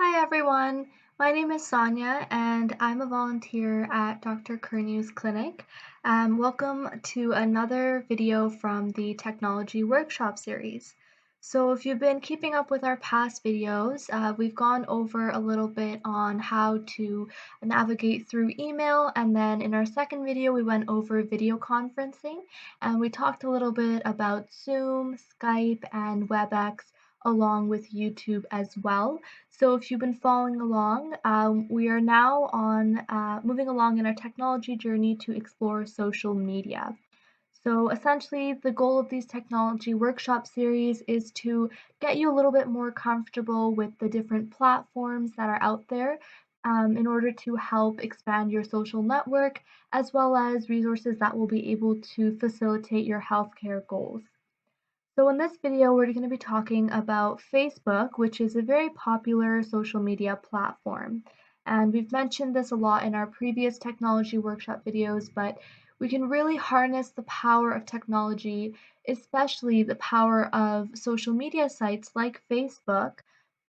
Hi everyone, my name is Sonia and I'm a volunteer at Dr. Curnew's clinic. Welcome to another video from the Technology Workshop series. So if you've been keeping up with our past videos, we've gone over a little bit on how to navigate through email, and then in our second video we went over video conferencing and we talked a little bit about Zoom, Skype, and WebEx along with YouTube as well. So if you've been following along, we are now on moving along in our technology journey to explore social media. So essentially, the goal of these technology workshop series is to get you a little bit more comfortable with the different platforms that are out there in order to help expand your social network, as well as resources that will be able to facilitate your healthcare goals. So in this video, we're going to be talking about Facebook, which is a very popular social media platform. And we've mentioned this a lot in our previous technology workshop videos, but we can really harness the power of technology, especially the power of social media sites like Facebook,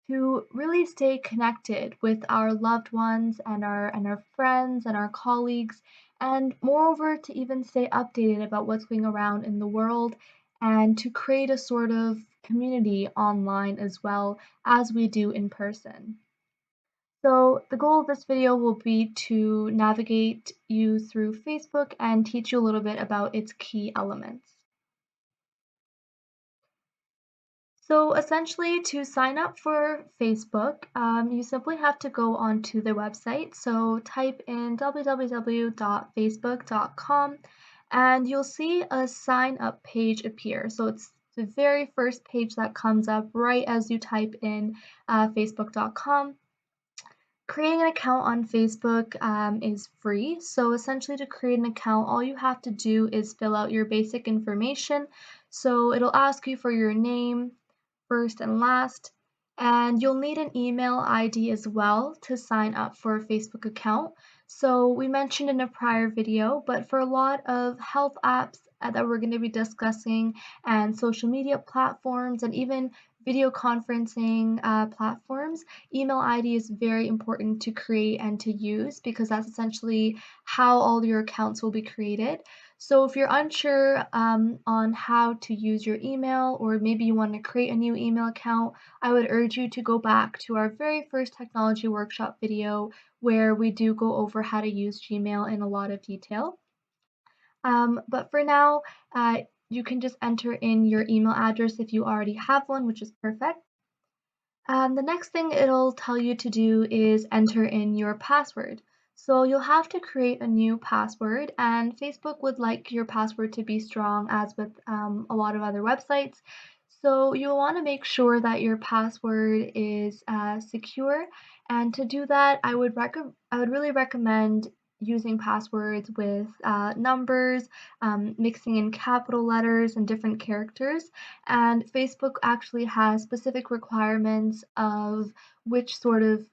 to really stay connected with our loved ones and our friends and our colleagues, and moreover to even stay updated about what's going around in the world and to create a sort of community online as well as we do in person. So the goal of this video will be to navigate you through Facebook and teach you a little bit about its key elements. So essentially, to sign up for Facebook, you simply have to go onto their website. So type in www.facebook.com and you'll see a sign up page appear. So it's the very first page that comes up right as you type in facebook.com. Creating an account on Facebook is free. So essentially, to create an account, all you have to do is fill out your basic information. So it'll ask you for your name, first and last, and you'll need an email ID as well to sign up for a Facebook account. So we mentioned in a prior video, but for a lot of health apps that we're going to be discussing and social media platforms and even video conferencing platforms, email ID is very important to create and to use because that's essentially how all your accounts will be created. So if you're unsure on how to use your email, or maybe you want to create a new email account, I would urge you to go back to our very first technology workshop video where we do go over how to use Gmail in a lot of detail. But for now, you can just enter in your email address if you already have one, which is perfect. The next thing it'll tell you to do is enter in your password. So you'll have to create a new password, and Facebook would like your password to be strong, as with a lot of other websites. So you'll want to make sure that your password is secure, and to do that, I would really recommend using passwords with numbers, mixing in capital letters and different characters. And Facebook actually has specific requirements of which sort of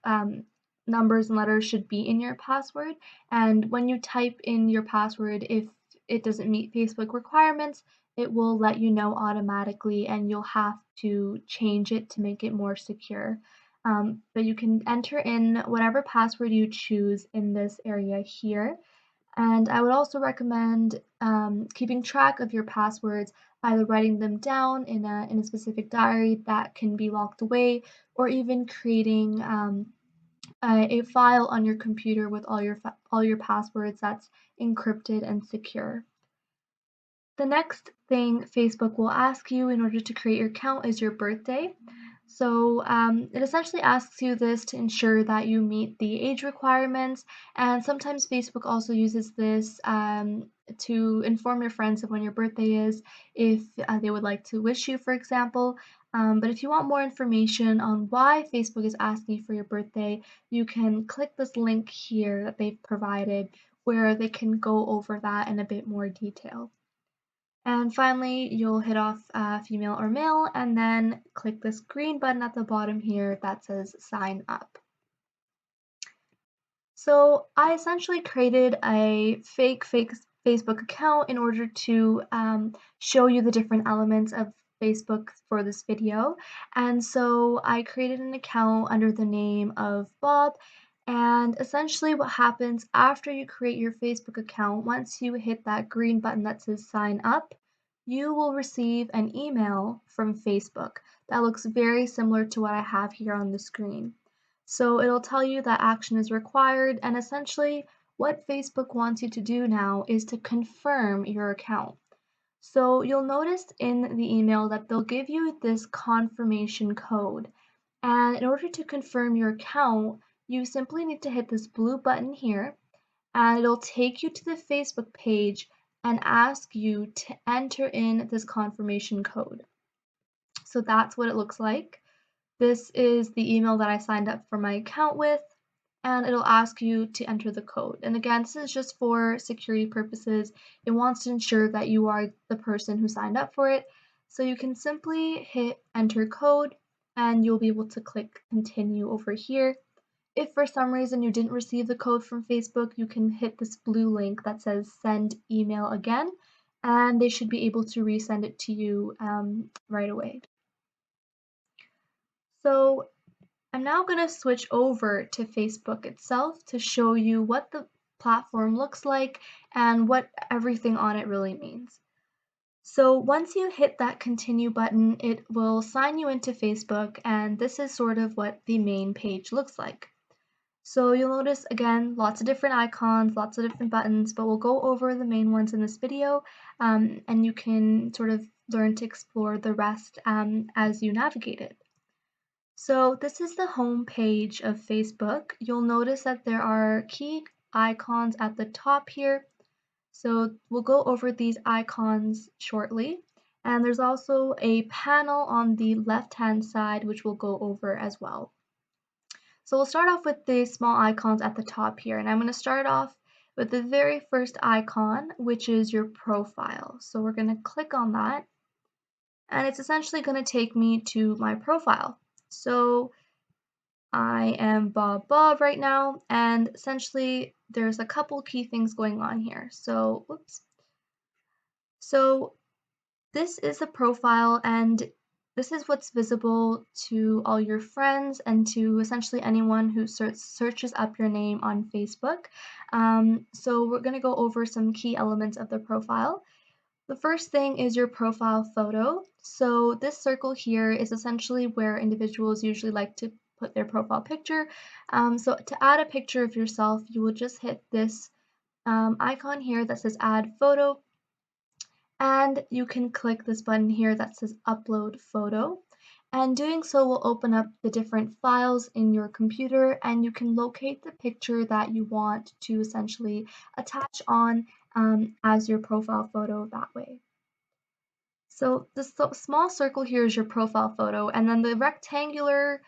numbers and letters should be in your password. And when you type in your password, if it doesn't meet Facebook requirements, it will let you know automatically and you'll have to change it to make it more secure. But you can enter in whatever password you choose in this area here. And I would also recommend keeping track of your passwords, either writing them down in a specific diary that can be locked away, or even creating a file on your computer with all your passwords that's encrypted and secure. The next thing Facebook will ask you in order to create your account is your birthday. So it essentially asks you this to ensure that you meet the age requirements, and sometimes Facebook also uses this to inform your friends of when your birthday is, if they would like to wish you, for example. But if you want more information on why Facebook is asking you for your birthday, you can click this link here that they've provided where they can go over that in a bit more detail. And finally, you'll hit off female or male and then click this green button at the bottom here that says sign up. So I essentially created a fake Facebook account in order to show you the different elements of Facebook for this video. And so I created an account under the name of Bob. And essentially, what happens after you create your Facebook account, once you hit that green button that says sign up, you will receive an email from Facebook that looks very similar to what I have here on the screen. So it'll tell you that action is required, and essentially, what Facebook wants you to do now is to confirm your account. So you'll notice in the email that they'll give you this confirmation code. And in order to confirm your account, you simply need to hit this blue button here, and it'll take you to the Facebook page and ask you to enter in this confirmation code. So that's what it looks like. This is the email that I signed up for my account with, and it'll ask you to enter the code. And again, this is just for security purposes. It wants to ensure that you are the person who signed up for it. So you can simply hit enter code and you'll be able to click continue over here. If for some reason you didn't receive the code from Facebook, you can hit this blue link that says send email again, and they should be able to resend it to you right away. So I'm now going to switch over to Facebook itself to show you what the platform looks like and what everything on it really means. So once you hit that continue button, it will sign you into Facebook, and this is sort of what the main page looks like. So you'll notice again lots of different icons, lots of different buttons, but we'll go over the main ones in this video, and you can sort of learn to explore the rest as you navigate it. So this is the home page of Facebook. You'll notice that there are key icons at the top here. So we'll go over these icons shortly. And there's also a panel on the left-hand side, which we'll go over as well. So we'll start off with the small icons at the top here. And I'm going to start off with the very first icon, which is your profile. So we're going to click on that. And it's essentially going to take me to my profile. So I am Bob right now, and essentially there's a couple key things going on here. So, whoops. So this is a profile, and this is what's visible to all your friends and to essentially anyone who searches up your name on Facebook. So we're going to go over some key elements of the profile. The first thing is your profile photo. So this circle here is essentially where individuals usually like to put their profile picture. So to add a picture of yourself, you will just hit this icon here that says add photo, and you can click this button here that says upload photo. And doing so will open up the different files in your computer, and you can locate the picture that you want to essentially attach on as your profile photo that way. So the small circle here is your profile photo, and then the rectangular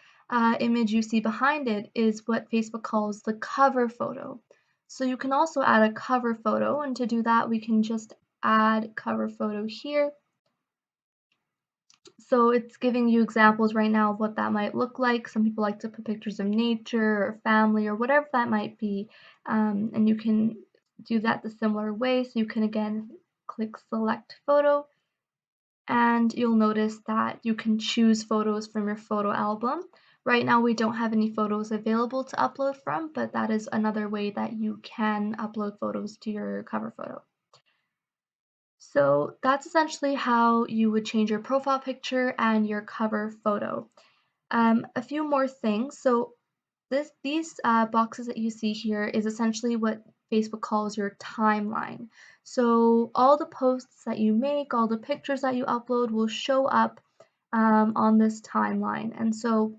image you see behind it is what Facebook calls the cover photo. So you can also add a cover photo, and to do that we can just add cover photo here. So it's giving you examples right now of what that might look like. Some people like to put pictures of nature or family or whatever that might be, and you can do that the similar way. So you can again click select photo, and you'll notice that you can choose photos from your photo album. Right now we don't have any photos available to upload from, but that is another way that you can upload photos to your cover photo. So that's essentially how you would change your profile picture and your cover photo. A few more things. So these boxes that you see here is essentially what Facebook calls your timeline. So all the posts that you make, all the pictures that you upload will show up on this timeline. And so,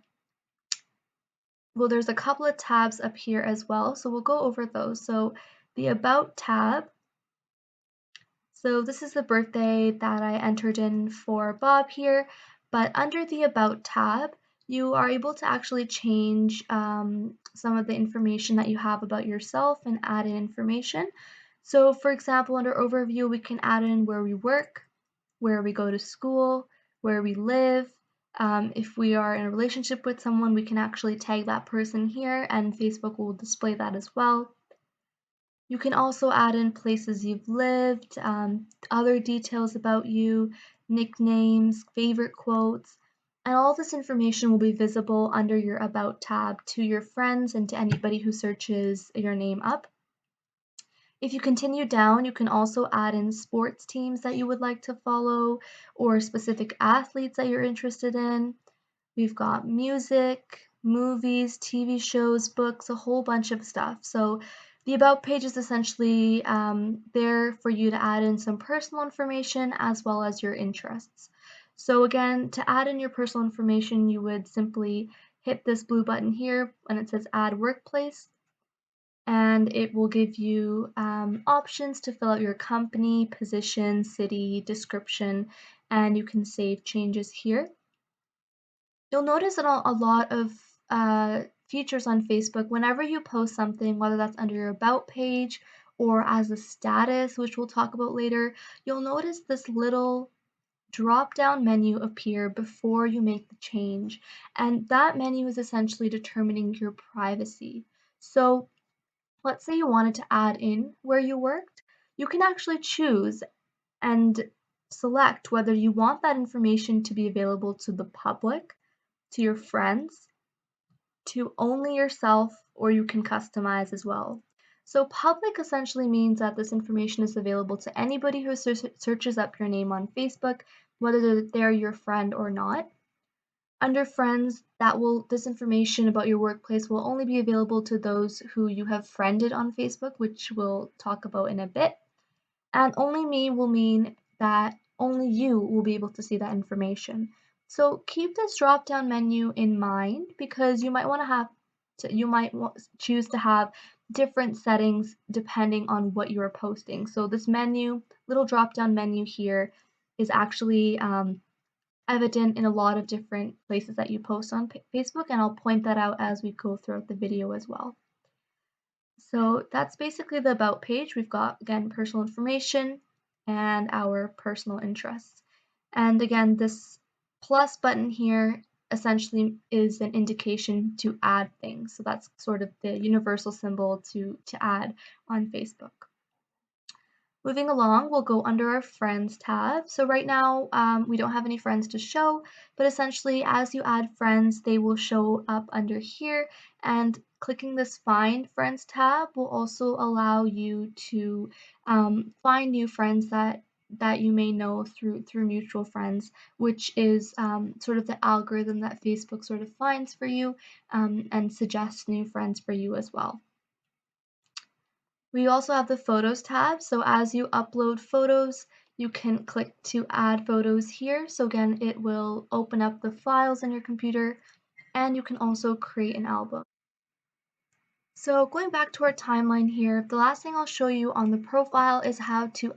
well, there's a couple of tabs up here as well. So we'll go over those. So the About tab. So this is the birthday that I entered in for Bob here, but under the About tab, you are able to actually change some of the information that you have about yourself and add in information. So for example, under Overview, we can add in where we work, where we go to school, where we live. If we are in a relationship with someone, we can actually tag that person here, and Facebook will display that as well. You can also add in places you've lived, other details about you, nicknames, favorite quotes, and all this information will be visible under your About tab to your friends and to anybody who searches your name up. If you continue down, you can also add in sports teams that you would like to follow or specific athletes that you're interested in. We've got music, movies, TV shows, books, a whole bunch of stuff. So the About page is essentially there for you to add in some personal information as well as your interests. So again, to add in your personal information, you would simply hit this blue button here and it says Add Workplace, and it will give you options to fill out your company, position, city, description, and you can save changes here. You'll notice that a lot of features on Facebook, whenever you post something, whether that's under your About page or as a status, which we'll talk about later, you'll notice this little drop-down menu appear before you make the change. And that menu is essentially determining your privacy. So let's say you wanted to add in where you worked, you can actually choose and select whether you want that information to be available to the public, to your friends, to only yourself, or you can customize as well. So public essentially means that this information is available to anybody who searches up your name on Facebook, whether they're your friend or not. Under friends, this information about your workplace will only be available to those who you have friended on Facebook, which we'll talk about in a bit. And only me will mean that only you will be able to see that information. So keep this drop down menu in mind because you might choose to have different settings depending on what you are posting. So this little drop down menu here is actually evident in a lot of different places that you post on Facebook, and I'll point that out as we go throughout the video as well. So that's basically the About page. We've got, again, personal information and our personal interests. And again, this plus button here essentially is an indication to add things. So that's sort of the universal symbol to add on Facebook. Moving along, we'll go under our Friends tab. So right now, we don't have any friends to show, but essentially as you add friends, they will show up under here, and clicking this Find Friends tab will also allow you to find new friends that you may know through mutual friends, which is sort of the algorithm that Facebook sort of finds for you and suggests new friends for you as well. We also have the Photos tab, so as you upload photos, you can click to add photos here. So again, it will open up the files in your computer, and you can also create an album. So going back to our timeline here, the last thing I'll show you on the profile is how to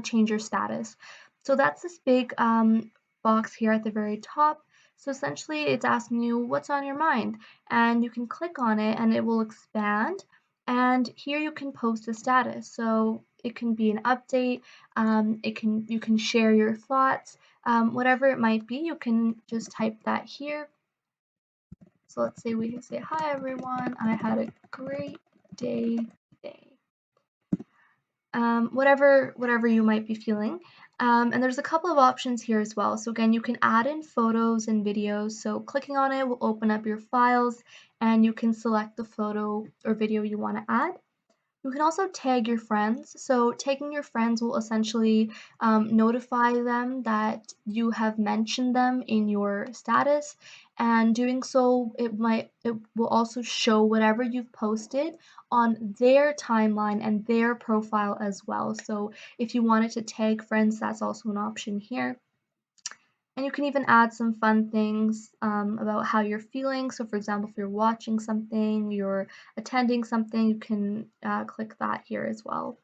change your status. So that's this big box here at the very top. So essentially it's asking you what's on your mind, and you can click on it and it will expand, and here you can post a status. So it can be an update, you can share your thoughts, whatever it might be, you can just type that here. So let's say we say, hi everyone, I had a great day today. Whatever you might be feeling. And there's a couple of options here as well. So again, you can add in photos and videos. So clicking on it will open up your files and you can select the photo or video you want to add. You can also tag your friends. So tagging your friends will essentially notify them that you have mentioned them in your status, and doing so it will also show whatever you've posted on their timeline and their profile as well. So if you wanted to tag friends, that's also an option here. And you can even add some fun things about how you're feeling. So for example, if you're watching something, you're attending something, you can click that here as well.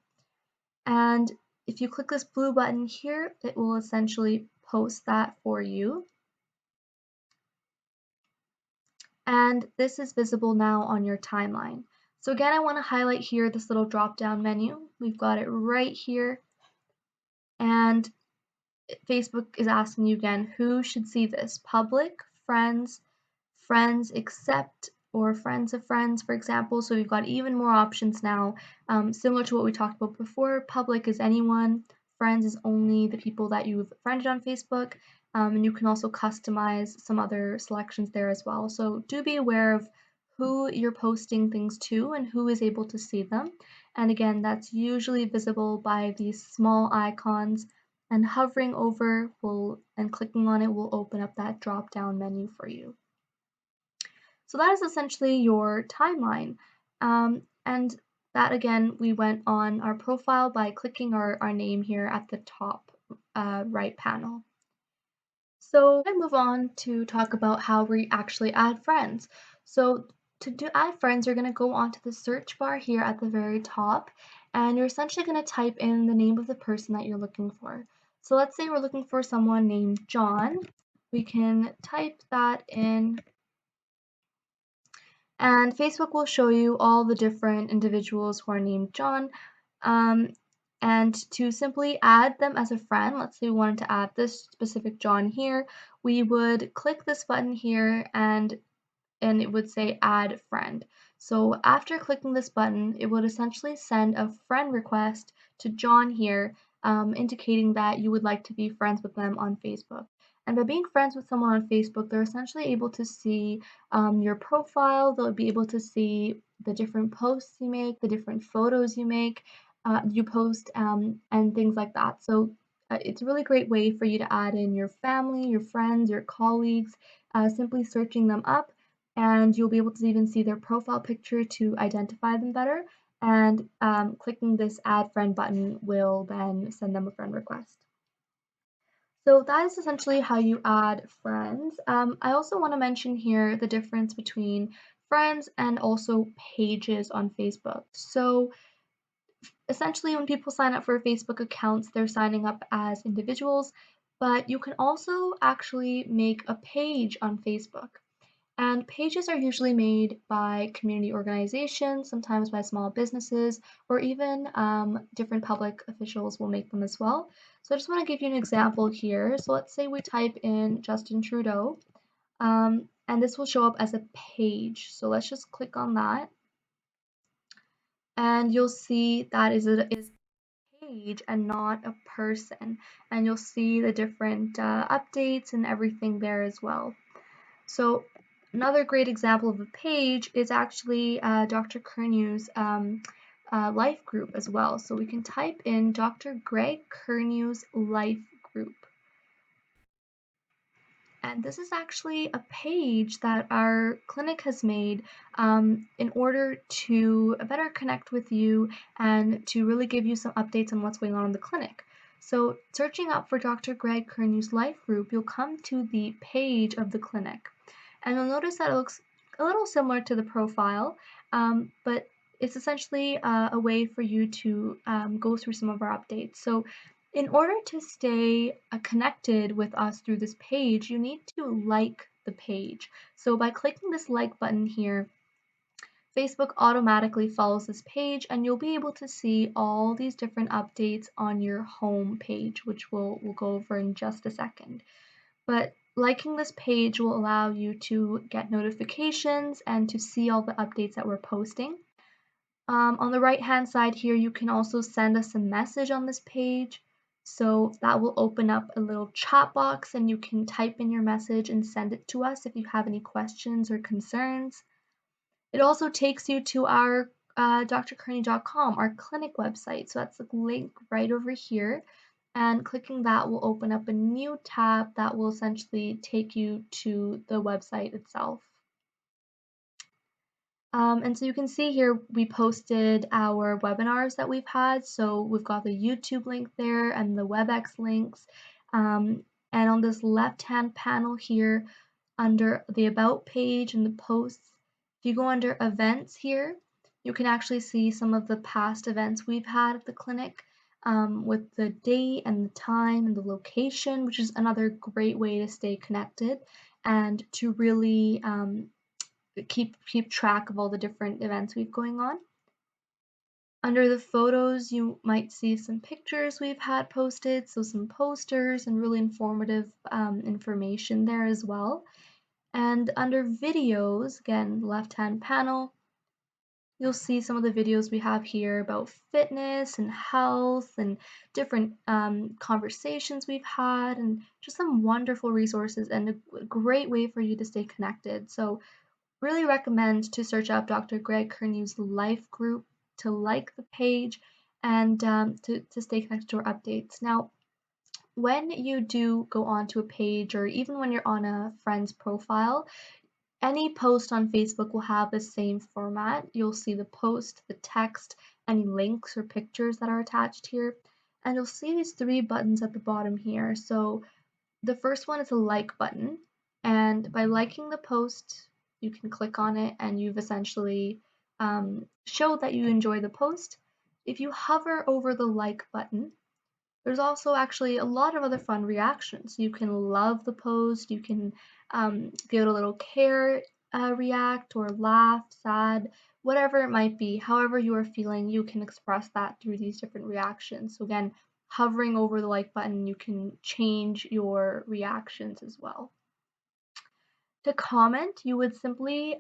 And if you click this blue button here, it will essentially post that for you. And this is visible now on your timeline. So again, I want to highlight here this little drop down menu. We've got it right here. And Facebook is asking you again, who should see this? Public, friends, friends except, or friends of friends, for example. So we've got even more options now, similar to what we talked about before. Public is anyone, friends is only the people that you've friended on Facebook, and you can also customize some other selections there as well. So do be aware of who you're posting things to and who is able to see them. And again, that's usually visible by these small icons, and hovering over will and clicking on it will open up that drop down menu for you. So that is essentially your timeline. And that again, we went on our profile by clicking our name here at the top right panel. So I move on to talk about how we actually add friends. So to add friends, you're going to go onto the search bar here at the very top, and you're essentially going to type in the name of the person that you're looking for. So let's say we're looking for someone named John. We can type that in, and Facebook will show you all the different individuals who are named John. Um, and to simply add them as a friend, let's say we wanted to add this specific John here, we would click this button here, and it would say add friend. So after clicking this button, it would essentially send a friend request to John here, indicating that you would like to be friends with them on Facebook. And by being friends with someone on Facebook, they're essentially able to see your profile. They'll be able to see the different posts you make, the different photos you post, and things like that. So it's a really great way for you to add in your family, your friends, your colleagues, simply searching them up, and you'll be able to even see their profile picture to identify them better. And clicking this add friend button will then send them a friend request. So that is essentially how you add friends. I also want to mention here the difference between friends and also pages on Facebook. So essentially, when people sign up for Facebook accounts, they're signing up as individuals, but you can also actually make a page on Facebook. And pages are usually made by community organizations, sometimes by small businesses, or even different public officials will make them as well. So I just want to give you an example here. So let's say we type in Justin Trudeau, and this will show up as a page. So let's just click on that, and you'll see that is a page and not a person. And you'll see the different updates and everything there as well. So another great example of a page is actually Dr. Curnew's life group as well. So we can type in Dr. Greg Curnew's life group. And this is actually a page that our clinic has made in order to better connect with you and to really give you some updates on what's going on in the clinic. So searching up for Dr. Greg Curnew's life group, you'll come to the page of the clinic. And you'll notice that it looks a little similar to the profile, but it's essentially a way for you to go through some of our updates. So in order to stay connected with us through this page, you need to like the page. So by clicking this like button here, Facebook automatically follows this page, and you'll be able to see all these different updates on your home page, which we'll go over in just a second. But liking this page will allow you to get notifications and to see all the updates that we're posting. On the right hand side here, you can also send us a message on this page. So that will open up a little chat box, and you can type in your message and send it to us if you have any questions or concerns. It also takes you to our drcurney.com, our clinic website. So that's the link right over here. And clicking that will open up a new tab that will essentially take you to the website itself. And so you can see here we posted our webinars that we've had. So we've got the YouTube link there and the WebEx links. And on this left-hand panel here, under the About page and the posts, if you go under Events here, you can actually see some of the past events we've had at the clinic, with the date and the time and the location, which is another great way to stay connected and to really keep track of all the different events we've going on. Under the photos, you might see some pictures we've had posted, so some posters and really informative information there as well. And under videos, again, left-hand panel, You'll see some of the videos we have here about fitness and health and different conversations we've had, and just some wonderful resources and a great way for you to stay connected. So really recommend to search up Dr. Greg Curnew's life group to like the page and to stay connected to our updates. Now, when you do go onto a page or even when you're on a friend's profile, any post on Facebook will have the same format. You'll see the post, the text, any links or pictures that are attached here, and you'll see these three buttons at the bottom here. So the first one is a like button, and by liking the post, you can click on it and you've essentially showed that you enjoy the post. If you hover over the like button, there's also actually a lot of other fun reactions. You can love the post, you can give it a little care react or laugh, sad, whatever it might be. However you are feeling, you can express that through these different reactions. So again, hovering over the like button, you can change your reactions as well. To comment, you would simply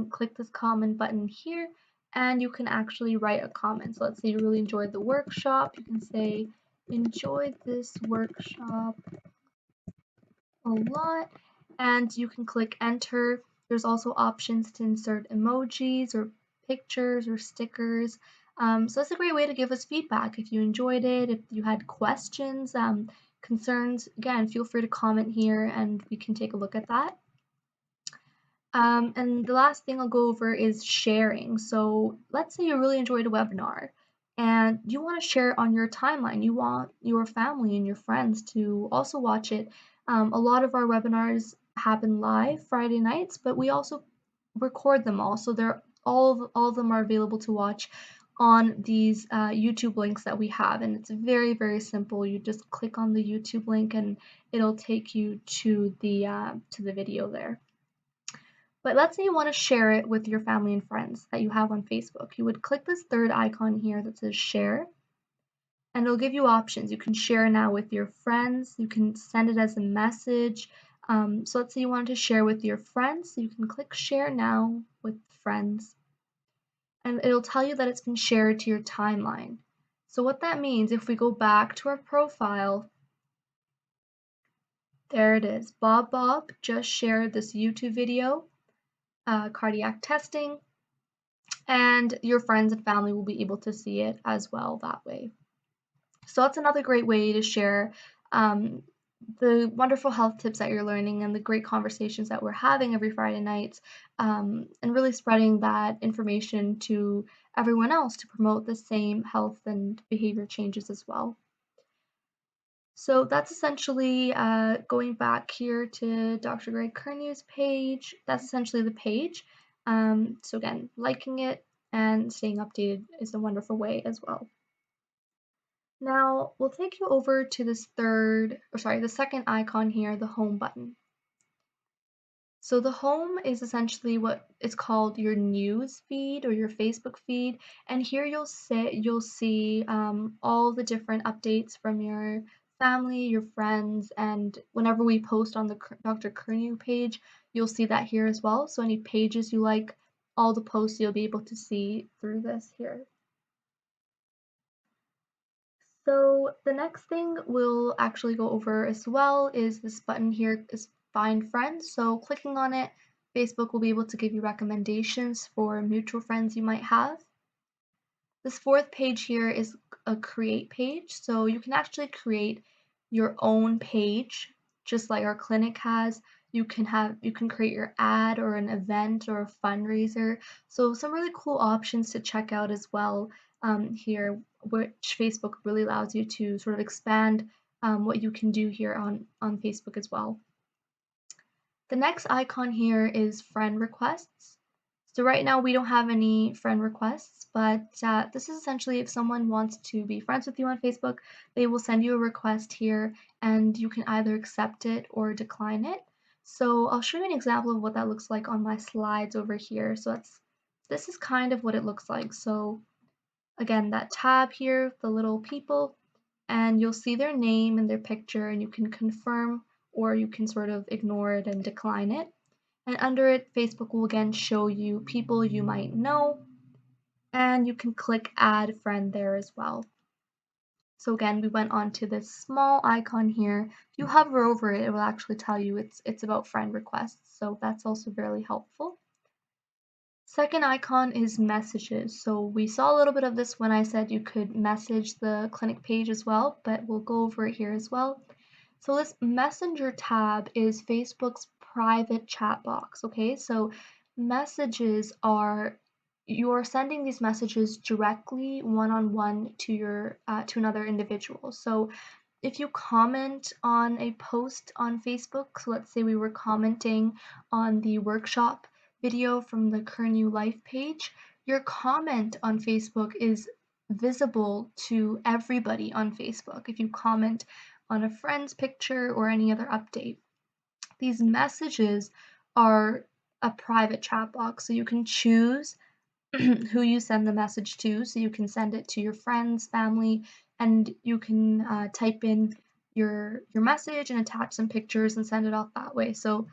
click this comment button here and you can actually write a comment. So let's say you really enjoyed the workshop, you can say, enjoyed this workshop a lot, and you can click enter. There's also options to insert emojis or pictures or stickers. So that's a great way to give us feedback. If you enjoyed it, if you had questions, concerns, again, feel free to comment here and we can take a look at that. And the last thing I'll go over is sharing. So let's say you really enjoyed a webinar and you want to share it on your timeline. You want your family and your friends to also watch it. A lot of our webinars happen live Friday nights, but we also record them all. So they're all of them are available to watch on these YouTube links that we have. And it's very, very simple. You just click on the YouTube link and it'll take you to the video there. But let's say you want to share it with your family and friends that you have on Facebook. You would click this third icon here that says share, and it'll give you options. You can share now with your friends, you can send it as a message. So let's say you wanted to share with your friends, so you can click share now with friends, and it'll tell you that it's been shared to your timeline. So what that means, if we go back to our profile, there it is. Bob just shared this YouTube video, cardiac testing, and your friends and family will be able to see it as well that way. So that's another great way to share the wonderful health tips that you're learning and the great conversations that we're having every Friday night, and really spreading that information to everyone else to promote the same health and behavior changes as well. So that's essentially going back here to Dr. Greg Curnew's page. That's essentially the page. So again, liking it and staying updated is a wonderful way as well. Now we'll take you over to this the second icon here, the home button. So the home is essentially what is called your news feed or your Facebook feed, and here you'll see all the different updates from your family, your friends, and whenever we post on the Dr. Curnew page, you'll see that here as well. So any pages you like, all the posts you'll be able to see through this here. So the next thing we'll actually go over as well is this button here is Find Friends. So clicking on it, Facebook will be able to give you recommendations for mutual friends you might have. This fourth page here is a create page. So you can actually create your own page, just like our clinic has. You can create your ad or an event or a fundraiser. So some really cool options to check out as well here, which Facebook really allows you to sort of expand what you can do here on Facebook as well. The next icon here is friend requests. So right now we don't have any friend requests, but this is essentially if someone wants to be friends with you on Facebook, they will send you a request here and you can either accept it or decline it. So I'll show you an example of what that looks like on my slides over here. So this is kind of what it looks like. So again, that tab here, the little people, and you'll see their name and their picture and you can confirm or you can sort of ignore it and decline it. And under it, Facebook will again show you people you might know. and you can click add friend there as well. So again, we went on to this small icon here. If you hover over it, it will actually tell you it's about friend requests. So that's also very helpful. Second icon is messages. So we saw a little bit of this when I said you could message the clinic page as well, but we'll go over it here as well. So this Messenger tab is Facebook's private chat box, okay? So messages are you're sending these messages directly one-on-one to your to another individual. So if you comment on a post on Facebook, so let's say we were commenting on the workshop video from the Curnew Life page, your comment on Facebook is visible to everybody on Facebook if you comment on a friend's picture or any other update. These messages are a private chat box, so you can choose who you send the message to. So you can send it to your friends, family, and you can type in your message and attach some pictures and send it off that way. So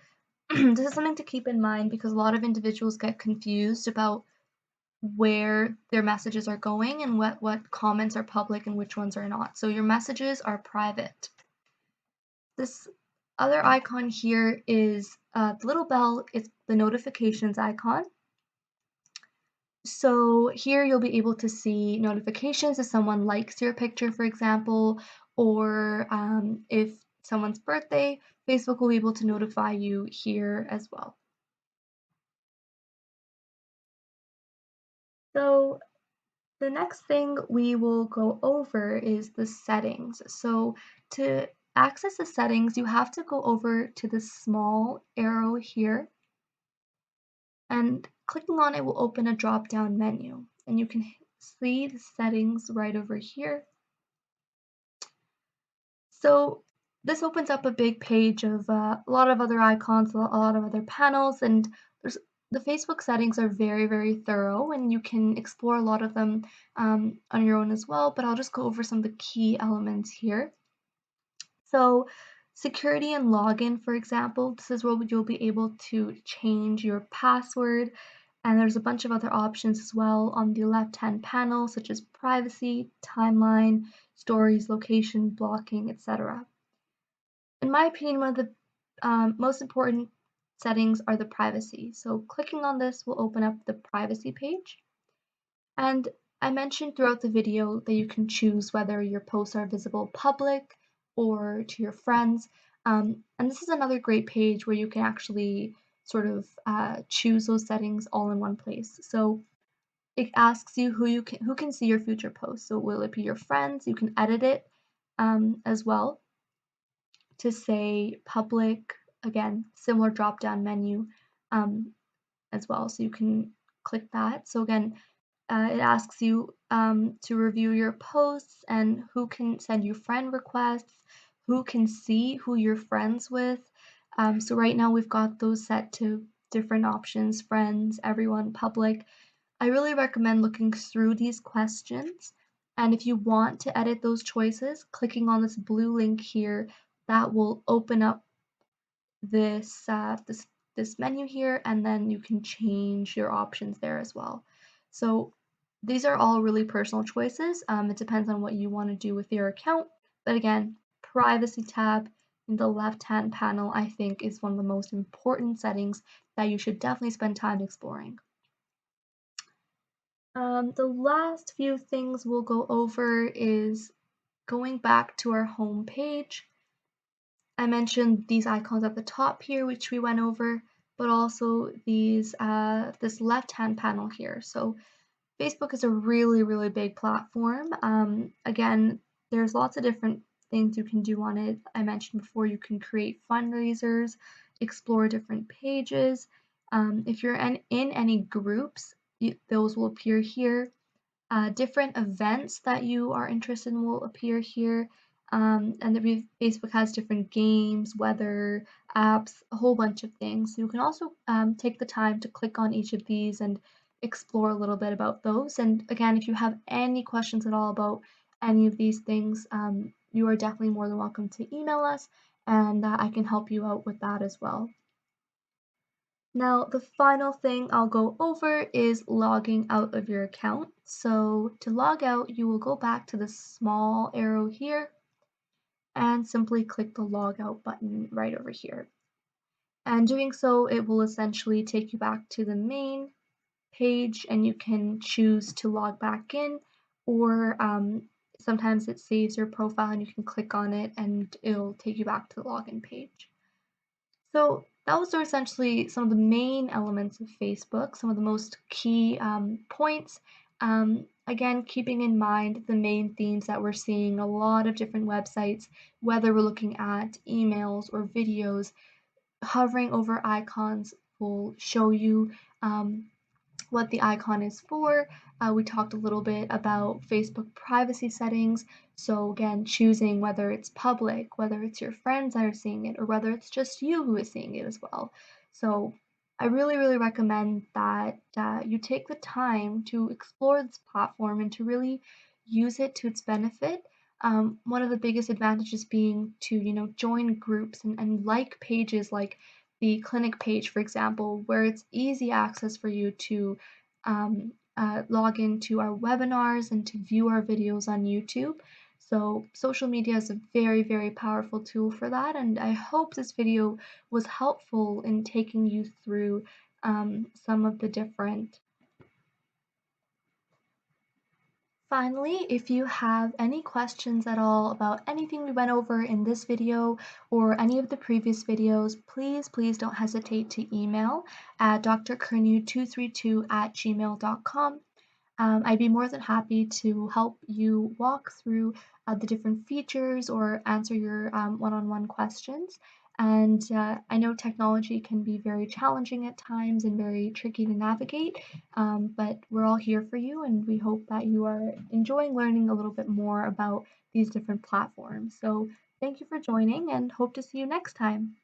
this is something to keep in mind because a lot of individuals get confused about where their messages are going and what comments are public and which ones are not. So your messages are private. This other icon here is the little bell. It's the notifications icon. So here you'll be able to see notifications if someone likes your picture, for example, or if someone's birthday, Facebook will be able to notify you here as well. So the next thing we will go over is the settings. So to access the settings, you have to go over to the small arrow here, and clicking on it will open a drop-down menu. And you can see the settings right over here. So this opens up a big page of a lot of other icons, a lot of other panels, and the Facebook settings are very, very thorough, and you can explore a lot of them on your own as well, but I'll just go over some of the key elements here. So security and login, for example, this is where you'll be able to change your password, and there's a bunch of other options as well on the left-hand panel, such as privacy, timeline, stories, location, blocking, etc. In my opinion, one of the most important settings are the privacy. So clicking on this will open up the privacy page. And I mentioned throughout the video that you can choose whether your posts are visible public or to your friends. And this is another great page where you can actually sort of choose those settings all in one place. So it asks you who can see your future posts. So will it be your friends? You can edit it as well to say public. Again, similar drop down menu um, as well. So you can click that. So again, it asks you to review your posts and who can send you friend requests, who can see who you're friends with. So right now we've got those set to different options, friends, everyone, public. I really recommend looking through these questions. And if you want to edit those choices, clicking on this blue link here, that will open up this menu here, and then you can change your options there as well. So these are all really personal choices. It depends on what you want to do with your account. But again, privacy tab in the left-hand panel, I think, is one of the most important settings that you should definitely spend time exploring. The last few things we'll go over is going back to our home page. I mentioned these icons at the top here, which we went over, but also this left-hand panel here. So Facebook is a really, really big platform. Again, there's lots of different things you can do on it. I mentioned before you can create fundraisers, explore different pages. If you're in any groups, those will appear here. Different events that you are interested in will appear here. And Facebook has different games, weather, apps, a whole bunch of things. You can also take the time to click on each of these and explore a little bit about those. And again, if you have any questions at all about any of these things, you are definitely more than welcome to email us, and I can help you out with that as well. Now, the final thing I'll go over is logging out of your account. So to log out, you will go back to the small arrow here and simply click the log out button right over here. And doing so, it will essentially take you back to the main page and you can choose to log back in, or sometimes it saves your profile and you can click on it and it'll take you back to the login page. So those are essentially some of the main elements of Facebook, some of the most key points. Again, keeping in mind the main themes that we're seeing, a lot of different websites, whether we're looking at emails or videos, hovering over icons will show you what the icon is for. We talked a little bit about Facebook privacy settings. So, again, choosing whether it's public, whether it's your friends that are seeing it, or whether it's just you who is seeing it as well. So, I really, really recommend that you take the time to explore this platform and to really use it to its benefit. One of the biggest advantages being to, join groups and like pages like the clinic page, for example, where it's easy access for you to log into our webinars and to view our videos on YouTube. So social media is a very, very powerful tool for that. And I hope this video was helpful in taking you through some of the different. Finally, if you have any questions at all about anything we went over in this video or any of the previous videos, please don't hesitate to email at drcurnew232@gmail.com. I'd be more than happy to help you walk through the different features or answer your one-on-one questions. And I know technology can be very challenging at times and very tricky to navigate, but we're all here for you, and we hope that you are enjoying learning a little bit more about these different platforms. So thank you for joining, and hope to see you next time.